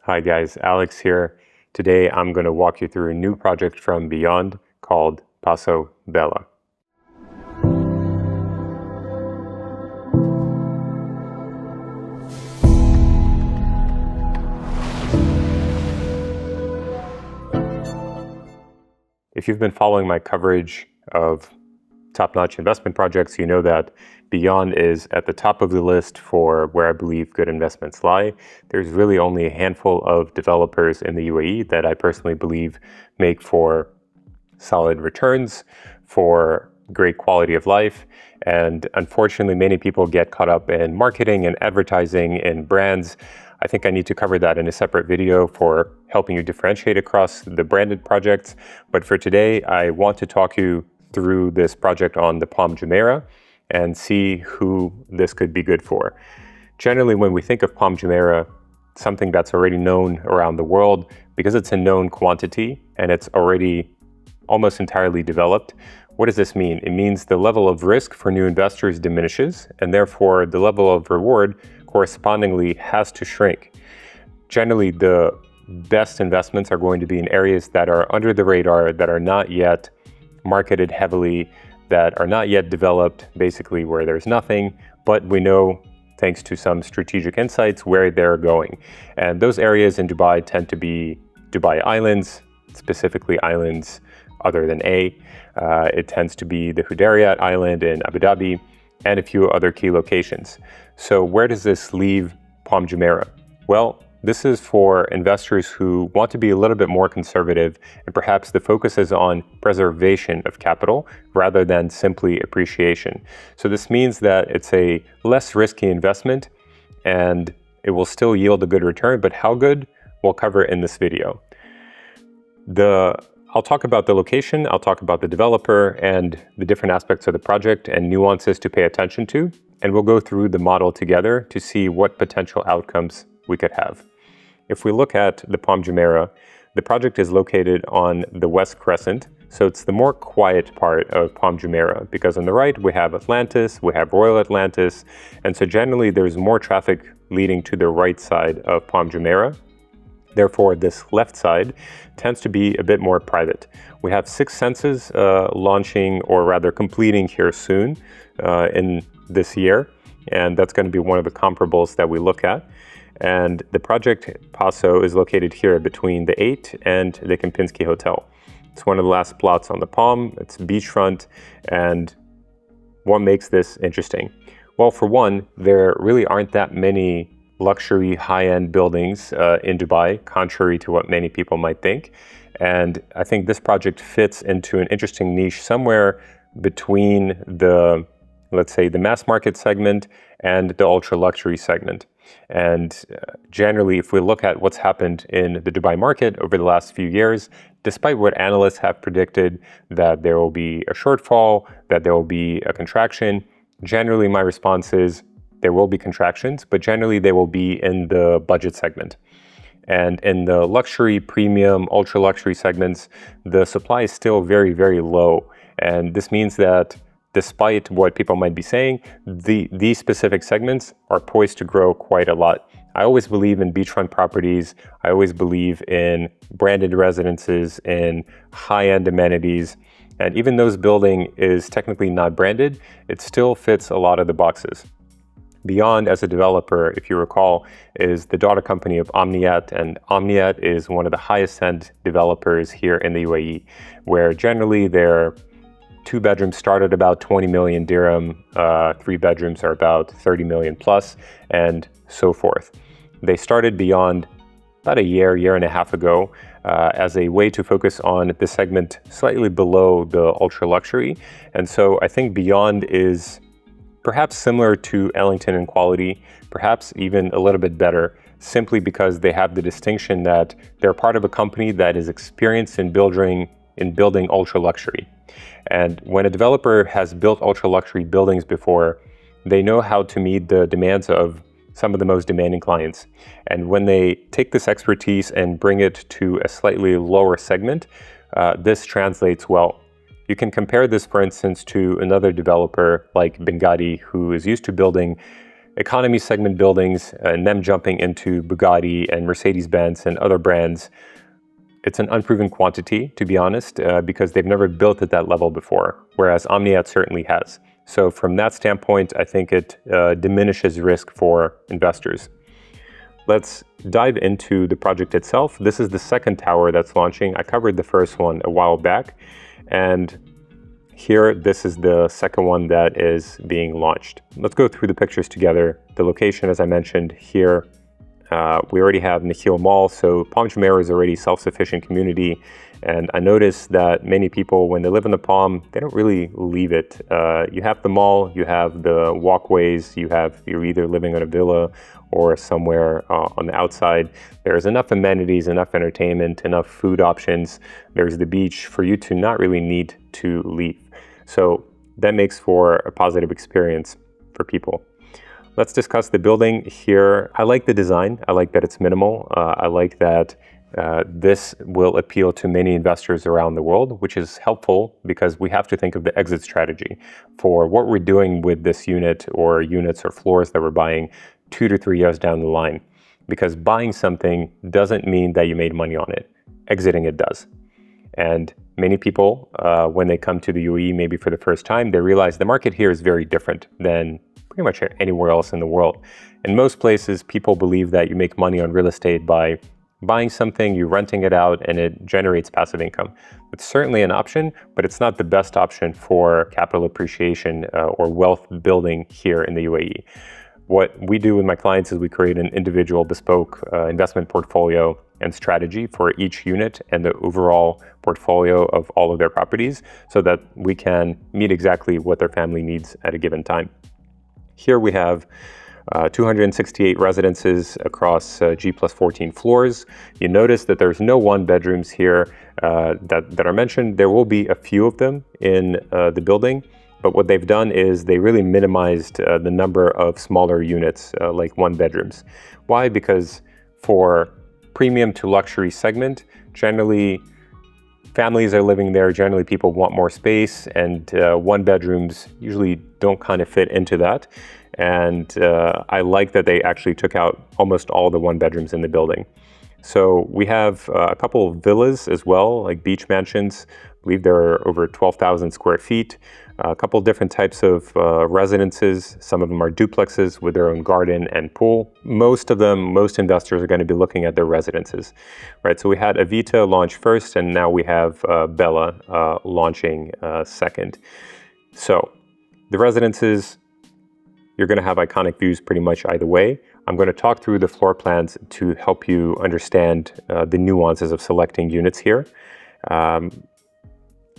Hi guys, Alex here. Today I'm going to walk you through a new project from Beyond called Passo Bella. If you've been following my coverage of top-notch investment projects, you know that Beyond is at the top of the list for where I believe good investments lie. There's really only a handful of developers in the UAE that I personally believe make for solid returns, for great quality of life. And unfortunately, many people get caught up in marketing and advertising and brands. I think I need to cover that in a separate video for helping you differentiate across the branded projects. But for today, I want to talk you through this project on the Palm Jumeirah and see who this could be good for. Generally, when we think of Palm Jumeirah, something that's already known around the world, because it's a known quantity and it's already almost entirely developed. What does this mean? It means the level of risk for new investors diminishes, and therefore the level of reward correspondingly has to shrink. Generally, the best investments are going to be in areas that are under the radar, that are not yet marketed heavily, that are not yet developed, basically where there's nothing, but we know, thanks to some strategic insights, where they're going. And those areas in Dubai tend to be Dubai Islands, specifically islands other than A. It tends to be the Hudayriyat Island in Abu Dhabi and a few other key locations. So where does this leave Palm Jumeirah? Well, this is for investors who want to be a little bit more conservative, and perhaps the focus is on preservation of capital rather than simply appreciation. So this means that it's a less risky investment and it will still yield a good return, but how good? We'll cover in this video. I'll talk about the location, I'll talk about the developer and the different aspects of the project and nuances to pay attention to, and we'll go through the model together to see what potential outcomes we could have. If we look at the Palm Jumeirah, the project is located on the West Crescent, so it's the more quiet part of Palm Jumeirah, because on the right we have Atlantis, we have Royal Atlantis, and so generally there's more traffic leading to the right side of Palm Jumeirah. Therefore, this left side tends to be a bit more private. We have 6 senses launching, or rather completing here soon in this year, and that's going to be one of the comparables that we look at. And the project Passo is located here between the 8 and the Kempinski Hotel. It's one of the last plots on the Palm, it's beachfront, and what makes this interesting? Well, for one, there really aren't that many luxury high-end buildings in Dubai, contrary to what many people might think. And I think this project fits into an interesting niche somewhere between the, let's say, the mass market segment and the ultra luxury segment. And generally, if we look at what's happened in the Dubai market over the last few years, despite what analysts have predicted that there will be a shortfall, that there will be a contraction, generally my response is there will be contractions, but generally they will be in the budget segment. And in the luxury, premium, ultra luxury segments, the supply is still very, very low. And this means that despite what people might be saying, these specific segments are poised to grow quite a lot. I always believe in beachfront properties. I always believe in branded residences, in high-end amenities. And even though this building is technically not branded, it still fits a lot of the boxes. Beyond, as a developer, if you recall, is the daughter company of Omniyat, and Omniyat is one of the highest-end developers here in the UAE, where generally their 2 bedrooms start at about 20 million dirham, 3 bedrooms are about 30 million plus, and so forth. They started Beyond about a year and a half ago as a way to focus on the segment slightly below the ultra luxury. And so I think Beyond is perhaps similar to Ellington in quality, perhaps even a little bit better, simply because they have the distinction that they're part of a company that is experienced in building ultra luxury. And when a developer has built ultra luxury buildings before, they know how to meet the demands of some of the most demanding clients. And when they take this expertise and bring it to a slightly lower segment, this translates well. You can compare this, for instance, to another developer like Bengadi, who is used to building economy segment buildings and them jumping into Bugatti and Mercedes-Benz and other brands, it's an unproven quantity, to be honest, because they've never built at that level before, whereas Omniyat certainly has. So from that standpoint, I think it diminishes risk for investors. Let's dive into the project itself. This is the second tower that's launching. I covered the first one a while back, and here, this is the second one that is being launched. Let's go through the pictures together. The location, as I mentioned here, we already have Nikhil Mall, so Palm Jumeirah is already a self-sufficient community. And I noticed that many people, when they live in the Palm, they don't really leave it. You have the mall, you have the walkways, you're either living on a villa or somewhere on the outside. There's enough amenities, enough entertainment, enough food options. There's the beach for you to not really need to leave. So that makes for a positive experience for people. Let's discuss the building here. I like the design. I like that it's minimal. I like that this will appeal to many investors around the world, which is helpful because we have to think of the exit strategy for what we're doing with this unit or units or floors that we're buying 2 to 3 years down the line. Because buying something doesn't mean that you made money on it. Exiting it does. And many people, when they come to the UAE, maybe for the first time, they realize the market here is very different than pretty much anywhere else in the world. In most places, people believe that you make money on real estate by buying something, you're renting it out, and it generates passive income. It's certainly an option, but it's not the best option for capital appreciation or wealth building here in the UAE. What we do with my clients is we create an individual bespoke investment portfolio and strategy for each unit and the overall portfolio of all of their properties so that we can meet exactly what their family needs at a given time. Here we have 268 residences across G+14 floors. You notice that there's no one bedrooms here that are mentioned. There will be a few of them in the building, but what they've done is they really minimized the number of smaller units like one bedrooms. Why? Because for premium to luxury segment, generally families are living there, generally people want more space, and one bedrooms usually don't kind of fit into that. And I like that they actually took out almost all the one bedrooms in the building. So we have a couple of villas as well, like beach mansions. I believe there are over 12,000 square feet. A couple of different types of residences. Some of them are duplexes with their own garden and pool. Most investors are going to be looking at their residences, right? So we had Avita launch first, and now we have Bella launching second. So the residences, you're going to have iconic views pretty much either way. I'm going to talk through the floor plans to help you understand the nuances of selecting units here.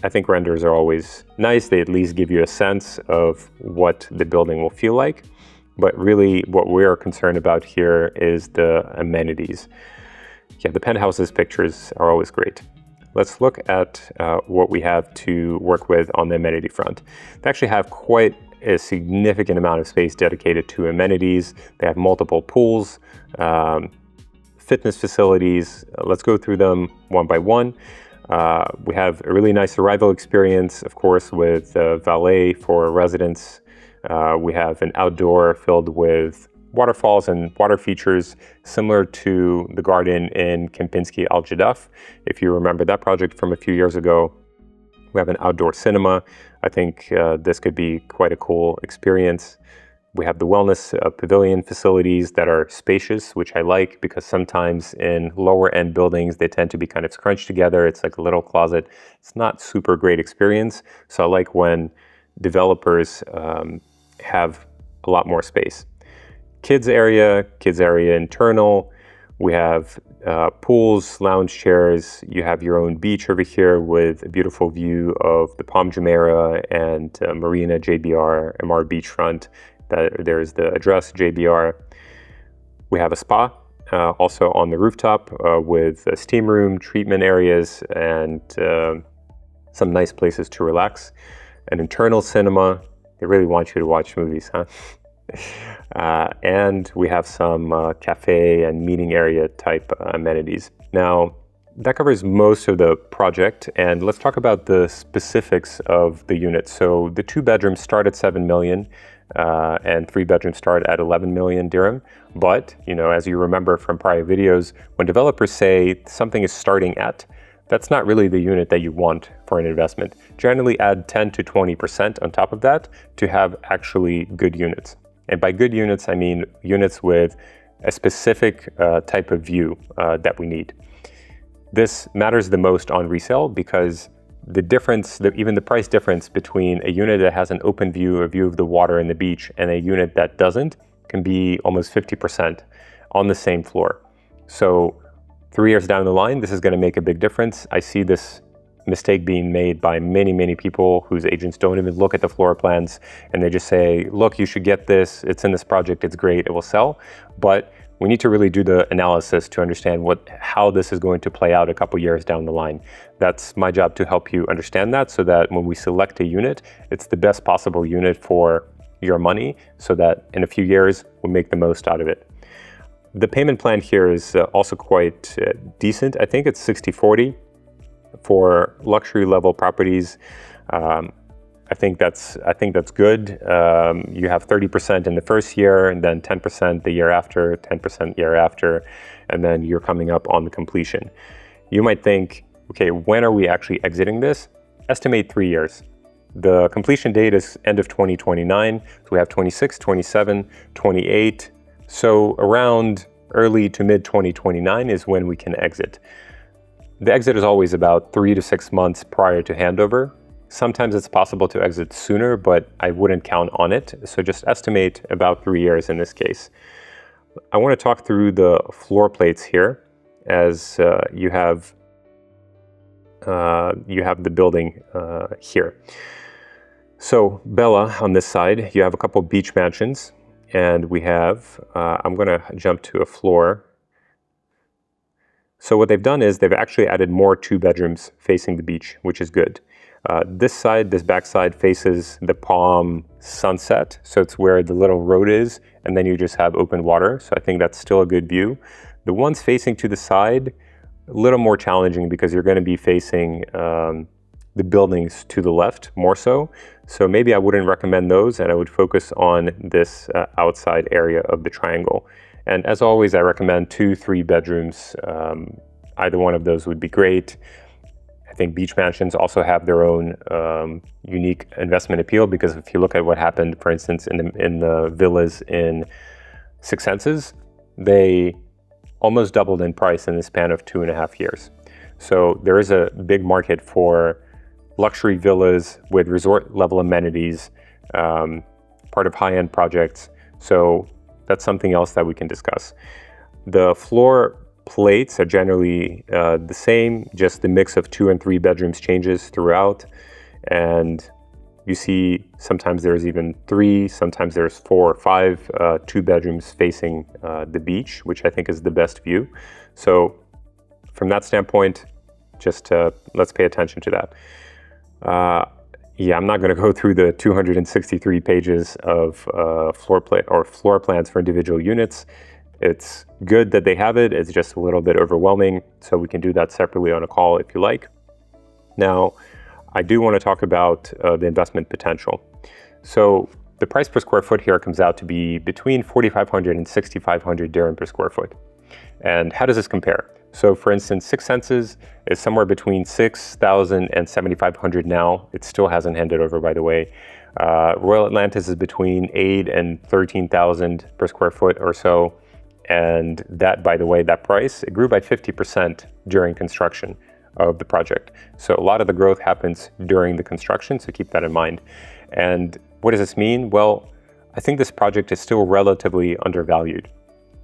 I think renders are always nice. They at least give you a sense of what the building will feel like. But really what we're concerned about here is the amenities. Yeah, the penthouses pictures are always great. Let's look at what we have to work with on the amenity front. They actually have quite a significant amount of space dedicated to amenities. They have multiple pools, fitness facilities. Let's go through them one by one. We have a really nice arrival experience, of course, with valet for residents. We have an outdoor filled with waterfalls and water features similar to the garden in Kempinski Al Jadaf. If you remember that project from a few years ago, we have an outdoor cinema. I think this could be quite a cool experience. We have the wellness pavilion facilities that are spacious, which I like because sometimes in lower end buildings, they tend to be kind of scrunched together. It's like a little closet. It's not super great experience. So I like when developers have a lot more space. Kids area internal. We have pools, lounge chairs. You have your own beach over here with a beautiful view of the Palm Jumeirah and Marina JBR, MR beachfront. There's the address JBR. We have a spa also on the rooftop with a steam room, treatment areas, and some nice places to relax. An internal cinema. They really want you to watch movies, huh? And we have some cafe and meeting area type amenities. Now, that covers most of the project, and let's talk about the specifics of the unit. So the 2 bedrooms start at $7 million. and 3-bedroom start at 11 million dirham. But, as you remember from prior videos, when developers say something is starting at, that's not really the unit that you want for an investment. Generally add 10 to 20% on top of that to have actually good units. And by good units, I mean units with a specific type of view that we need. This matters the most on resale because the difference, even the price difference between a unit that has an open view, a view of the water and the beach, and a unit that doesn't can be almost 50% on the same floor. So 3 years down the line, this is going to make a big difference. I see this mistake being made by many people whose agents don't even look at the floor plans and they just say, look, you should get this. It's in this project. It's great. It will sell. But we need to really do the analysis to understand how this is going to play out a couple years down the line. That's my job to help you understand that so that when we select a unit, it's the best possible unit for your money so that in a few years we make the most out of it. The payment plan here is also quite decent. I think it's 60-40 for luxury level properties. I think that's good. You have 30% in the first year, and then 10% the year after, 10% year after, and then you're coming up on the completion. You might think, okay, when are we actually exiting this? Estimate 3 years. The completion date is end of 2029. So we have 26, 27, 28. So around early to mid 2029 is when we can exit. The exit is always about 3 to 6 months prior to handover. Sometimes it's possible to exit sooner, but I wouldn't count on it. So just estimate about 3 years in this case. I want to talk through the floor plates here as you have the building here. So Bella on this side, you have a couple beach mansions, and we have, I'm going to jump to a floor. So what they've done is they've actually added more 2 bedrooms facing the beach, which is good. This back side faces the Palm sunset. So it's where the little road is, and then you just have open water. So I think that's still a good view. The ones facing to the side, a little more challenging because you're going to be facing the buildings to the left more so. So maybe I wouldn't recommend those, and I would focus on this outside area of the triangle. And as always, I recommend 2-3 bedrooms. Either one of those would be great. I think beach mansions also have their own unique investment appeal because if you look at what happened, for instance, in the villas in Six Senses, they almost doubled in price in the span of 2.5 years. So there is a big market for luxury villas with resort level amenities, part of high-end projects. So that's something else that we can discuss. The floor plates are generally the same, just the mix of 2 and 3 bedrooms changes throughout. And you see sometimes there's even 3, sometimes there's 4 or 5 2 bedrooms facing the beach, which I think is the best view. So from that standpoint, just let's pay attention to that. I'm not going to go through the 263 pages of floor plans for individual units. It's good that they have it. It's just a little bit overwhelming, so we can do that separately on a call if you like. Now, I do want to talk about the investment potential. So the price per square foot here comes out to be between 4,500 and 6,500 dirham per square foot. And how does this compare? So for instance, Six Senses is somewhere between 6,000 and 7,500 now. It still hasn't handed over, by the way. Royal Atlantis is between 8 and 13,000 per square foot or so. And that, by the way, that price, it grew by 50% during construction of the project. So a lot of the growth happens during the construction, so keep that in mind. And what does this mean? Well, I think this project is still relatively undervalued.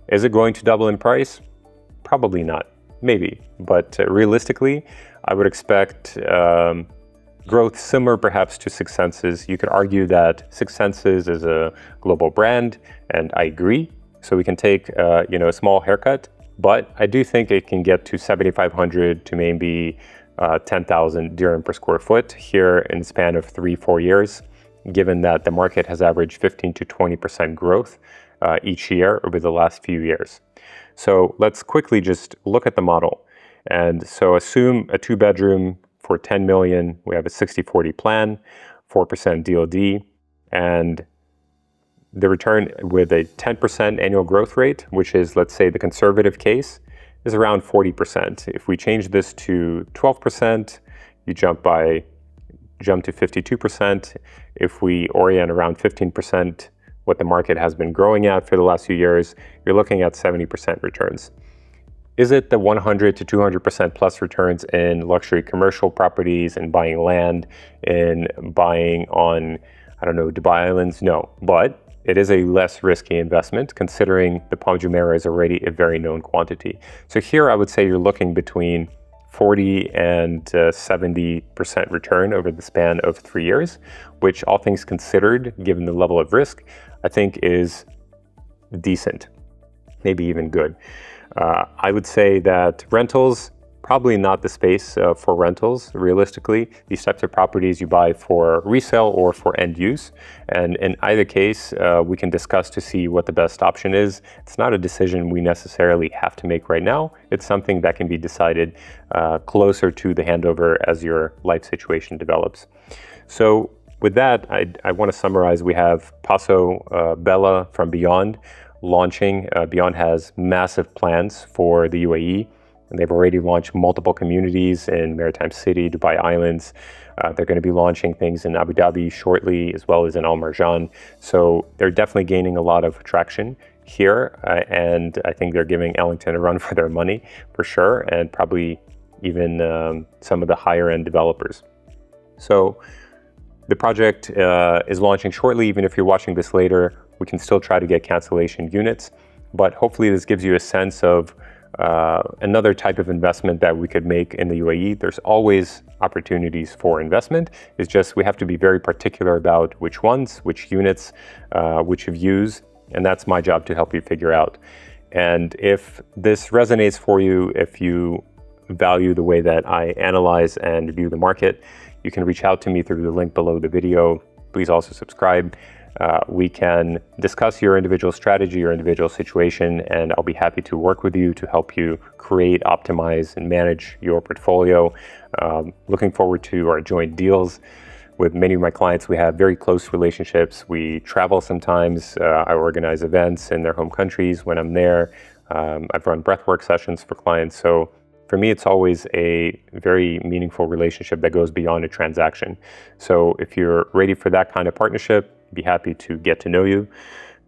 Is it going to double in price? Probably not. Maybe. But realistically, I would expect growth similar perhaps to Six Senses. You could argue that Six Senses is a global brand, and I agree. So we can take a small haircut, but I do think it can get to 7,500 to maybe 10,000 dirham per square foot here in the span of 3-4 years, given that the market has averaged 15 to 20% growth each year over the last few years. So let's quickly just look at the model. And so assume a 2-bedroom for 10 million. We have a 60-40 plan, 4% DOD, and the return with a 10% annual growth rate, which is, let's say, the conservative case, is around 40%. If we change this to 12%, you jump to 52%. If we orient around 15%, what the market has been growing at for the last few years, you're looking at 70% returns. Is it the 100 to 200% plus returns in luxury commercial properties and buying land and buying on, I don't know, Dubai Islands? No, but it is a less risky investment considering the Palm Jumeirah is already a very known quantity. So here I would say you're looking between 40 and 70% return over the span of 3 years, which all things considered, given the level of risk, I think is decent, maybe even good. I would say that rentals, probably not the space for rentals. Realistically, these types of properties you buy for resale or for end use. And in either case, we can discuss to see what the best option is. It's not a decision we necessarily have to make right now. It's something that can be decided closer to the handover as your life situation develops. So with that, I want to summarize. We have Passo Bella from Beyond launching. Beyond has massive plans for the UAE. And they've already launched multiple communities in Maritime City, Dubai Islands. They're going to be launching things in Abu Dhabi shortly, as well as in Al Marjan. So they're definitely gaining a lot of traction here. And I think they're giving Ellington a run for their money, for sure, and probably even some of the higher end developers. So the project is launching shortly. Even if you're watching this later, we can still try to get cancellation units. But hopefully this gives you a sense of another type of investment that we could make in the UAE. There's always opportunities for investment. It's just we have to be very particular about which ones, which units, which views, and that's my job to help you figure out. And if this resonates for you, if you value the way that I analyze and view the market, you can reach out to me through the link below the video. Please also subscribe. We can discuss your individual strategy, your individual situation, and I'll be happy to work with you to help you create, optimize, and manage your portfolio. Looking forward to our joint deals. With many of my clients, we have very close relationships. We travel sometimes. I organize events in their home countries when I'm there. I've run breathwork sessions for clients. So for me, it's always a very meaningful relationship that goes beyond a transaction. So if you're ready for that kind of partnership, be happy to get to know you.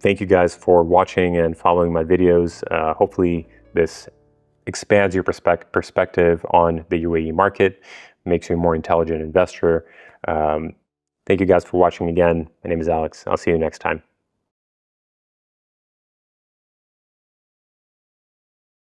Thank you guys for watching and following my videos. Hopefully this expands your perspective on the UAE market, makes you a more intelligent investor. Thank you guys for watching again. My name is Alex. I'll see you next time.